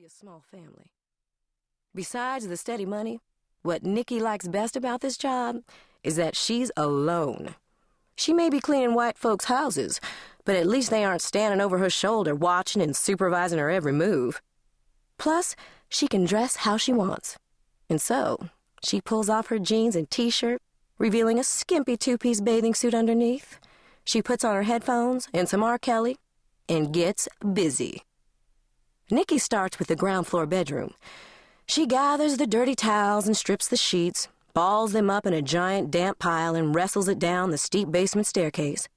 be a small family. Besides the steady money, what Nikki likes best about this job is that she's alone. She may be cleaning white folks' houses, but at least they aren't standing over her shoulder watching and supervising her every move. Plus, she can dress how she wants. And so, she pulls off her jeans and t-shirt, revealing a skimpy two-piece bathing suit underneath. She puts on her headphones and some R. Kelly and gets busy. Nikki starts with the ground floor bedroom. She gathers the dirty towels and strips the sheets, balls them up in a giant damp pile and wrestles it down the steep basement staircase.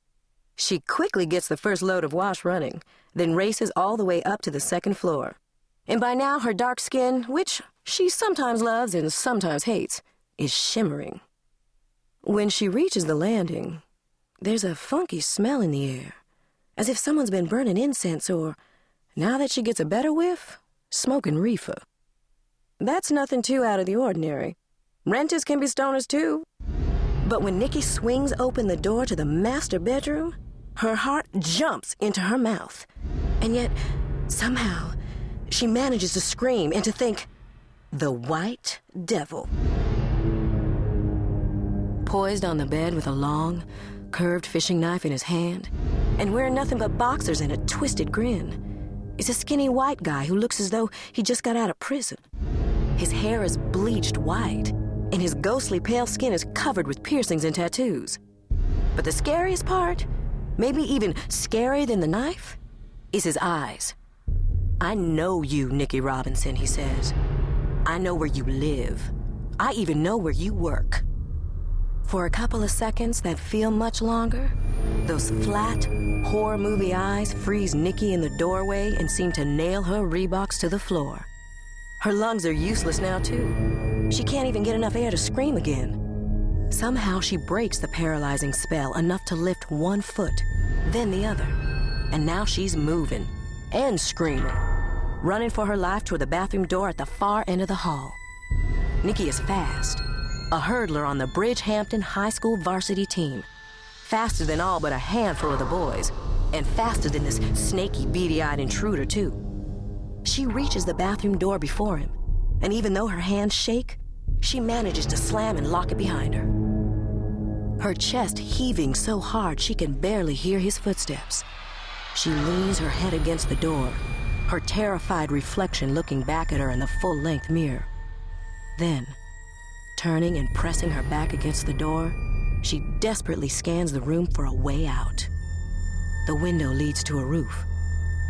She quickly gets the first load of wash running, then races all the way up to the second floor. And by now her dark skin, which she sometimes loves and sometimes hates, is shimmering. When she reaches the landing, there's a funky smell in the air, as if someone's been burning incense or, now that she gets a better whiff, smoking reefer. That's nothing too out of the ordinary. Renters can be stoners too. But when Nikki swings open the door to the master bedroom, her heart jumps into her mouth. And yet, somehow, she manages to scream and to think, the white devil. Poised on the bed with a long, curved fishing knife in his hand, and wearing nothing but boxers and a twisted grin, is a skinny white guy who looks as though he just got out of prison. His hair is bleached white, and his ghostly pale skin is covered with piercings and tattoos. But the scariest part, maybe even scarier than the knife, is his eyes. I know you, Nikki Robinson, he says. I know where you live. I even know where you work. For a couple of seconds that feel much longer, those flat, horror movie eyes freeze Nikki in the doorway and seem to nail her Reeboks to the floor. Her lungs are useless now, too. She can't even get enough air to scream again. Somehow she breaks the paralyzing spell enough to lift one foot, then the other. And now she's moving and screaming, running for her life toward the bathroom door at the far end of the hall. Nikki is fast, a hurdler on the East Hampton High School varsity team. Faster than all but a handful of the boys, and faster than this snaky, beady-eyed intruder, too. She reaches the bathroom door before him, and even though her hands shake, she manages to slam and lock it behind her. Her chest heaving so hard she can barely hear his footsteps. She leans her head against the door, her terrified reflection looking back at her in the full-length mirror. Then, turning and pressing her back against the door, she desperately scans the room for a way out. The window leads to a roof.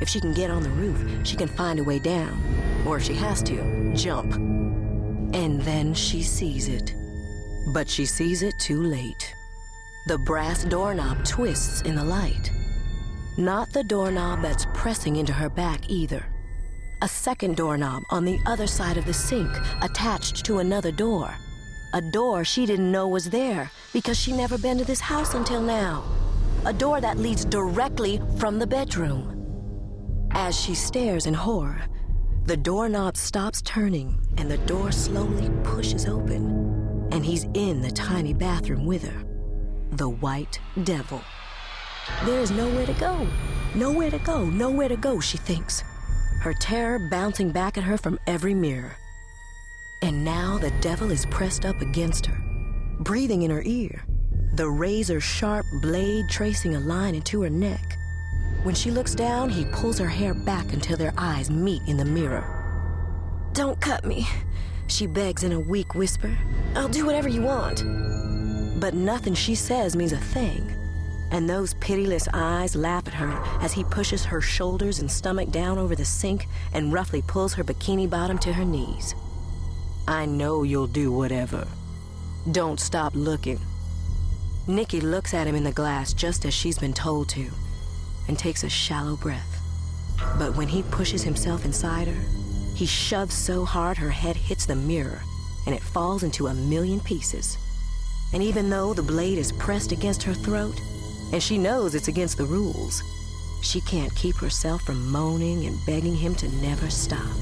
If she can get on the roof, she can find a way down, or if she has to, jump. And then she sees it. But she sees it too late. The brass doorknob twists in the light. Not the doorknob that's pressing into her back either. A second doorknob on the other side of the sink, attached to another door. A door she didn't know was there because she'd never been to this house until now. A door that leads directly from the bedroom. As she stares in horror, the doorknob stops turning and the door slowly pushes open. And he's in the tiny bathroom with her. The white devil. There is nowhere to go. Nowhere to go, nowhere to go, she thinks. Her terror bouncing back at her from every mirror. And now the devil is pressed up against her, breathing in her ear, the razor-sharp blade tracing a line into her neck. When she looks down, he pulls her hair back until their eyes meet in the mirror. "Don't cut me," she begs in a weak whisper. "I'll do whatever you want." But nothing she says means a thing, and those pitiless eyes laugh at her as he pushes her shoulders and stomach down over the sink and roughly pulls her bikini bottom to her knees. "I know you'll do whatever. Don't stop looking." Nikki looks at him in the glass just as she's been told to, and takes a shallow breath. But when he pushes himself inside her, he shoves so hard her head hits the mirror, and it falls into a million pieces. And even though the blade is pressed against her throat, and she knows it's against the rules, she can't keep herself from moaning and begging him to never stop.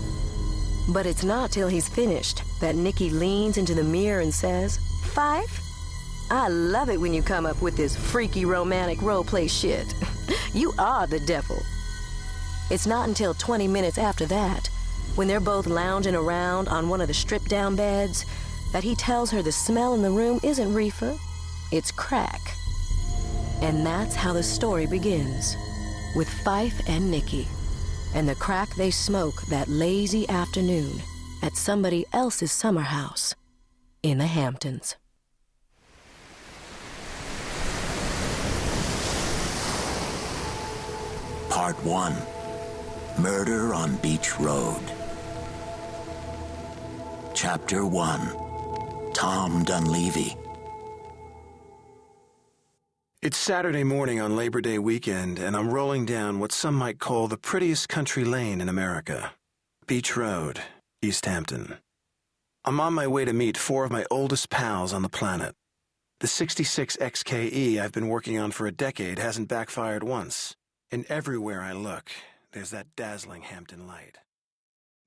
But it's not till he's finished that Nikki leans into the mirror and says, "Fife, I love it when you come up with this freaky romantic role-play shit. You are the devil." It's not until 20 minutes after that when they're both lounging around on one of the stripped-down beds, that he tells her the smell in the room isn't reefer, it's crack. And that's how the story begins, with Fife and Nikki, and the crack they smoke that lazy afternoon at somebody else's summer house in the Hamptons. Part 1. Murder on Beach Road. Chapter 1. Tom Dunleavy. It's Saturday morning on Labor Day weekend, and I'm rolling down what some might call the prettiest country lane in America. Beach Road, East Hampton. I'm on my way to meet 4 of my oldest pals on the planet. The 66 XKE I've been working on for a decade hasn't backfired once, and everywhere I look, there's that dazzling Hampton light.